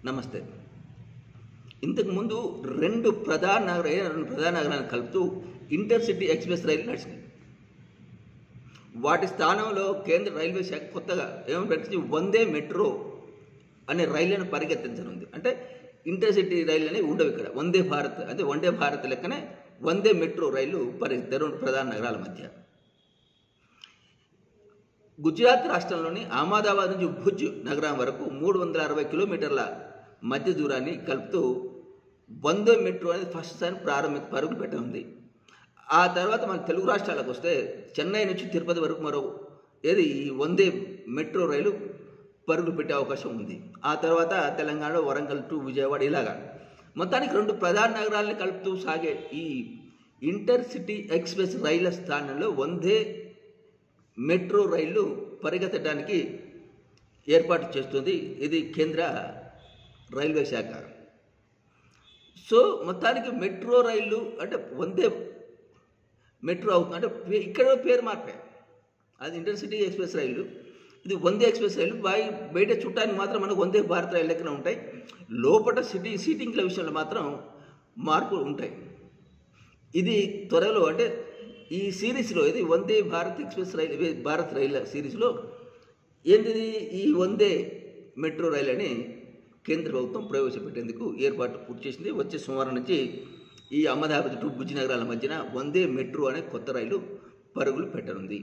నమస్తే. ఇంతకుముందు రెండు ప్రధాన నగరాలను కలుపుతూ ఇంటర్సిటీ ఎక్స్ప్రెస్ రైలు నడిచింది. వాటి స్థానంలో కేంద్ర రైల్వే శాఖ కొత్తగా ఏమని ప్రకటించి వందే మెట్రో అనే రైళ్లను పరిగెత్తించనుంది. అంటే ఇంటర్సిటీ రైలు అనేవి ఉండవు ఇక్కడ. వందే భారత్ అంటే వందే భారత్ లెక్కనే వందే మెట్రో రైళ్లు పరిగెత్తారు రెండు ప్రధాన నగరాల మధ్య. గుజరాత్ రాష్ట్రంలోని అహ్మదాబాద్ నుంచి భుజ్ నగరం వరకు 360 కిలోమీటర్ల మధ్య దూరాన్ని కలుపుతూ వందే మెట్రో అనేది ఫస్ట్ టైం పరుగులు పెట్టనుంది. ఆ తర్వాత మన తెలుగు రాష్ట్రాలకు వస్తే చెన్నై నుంచి తిరుపతి వరకు ఈ వందే మెట్రో రైలు పరుగులు పెట్టే అవకాశం ఉంది. ఆ తర్వాత తెలంగాణలో వరంగల్ టు విజయవాడ ఇలాగా మొత్తానికి రెండు ప్రధాన నగరాలను కలుపుతూ సాగే ఈ ఇంటర్సిటీ ఎక్స్ప్రెస్ రైళ్ల స్థానంలో వందే మెట్రో రైళ్లు పరిగెత్తడానికి ఏర్పాటు చేస్తుంది ఇది కేంద్ర రైల్వే శాఖ. సో మొత్తానికి మెట్రో రైళ్ళు అంటే వందే మెట్రో అవుతుంది. అంటే ఇక్కడ పేరు మార్పే, అది ఇంటర్సిటీ ఎక్స్ప్రెస్ రైలు, ఇది వందే ఎక్స్ప్రెస్ రైలు. బయట చుట్టానికి మాత్రం మనకు వందే భారత్ రైలు లెక్కన ఉంటాయి. లోపల సీటింగ్ల విషయంలో మాత్రం మార్పులు ఉంటాయి. ఇది త్వరలో అంటే ఈ సిరీస్లో ఇది వందే భారత్ ఎక్స్ప్రెస్ రైలు భారత్ రైళ్ల సిరీస్లో ఏంటిది ఈ వందే మెట్రో రైలు అని కేంద్ర ప్రభుత్వం ప్రవేశపెట్టేందుకు ఏర్పాట్లు పూర్తి చేసింది. వచ్చే సోమవారం నుంచి ఈ అహ్మదాబాద్ టు భుజ్ నగరాల మధ్యన వందే మెట్రో అనే కొత్త రైలు పరుగులు పెట్టనుంది.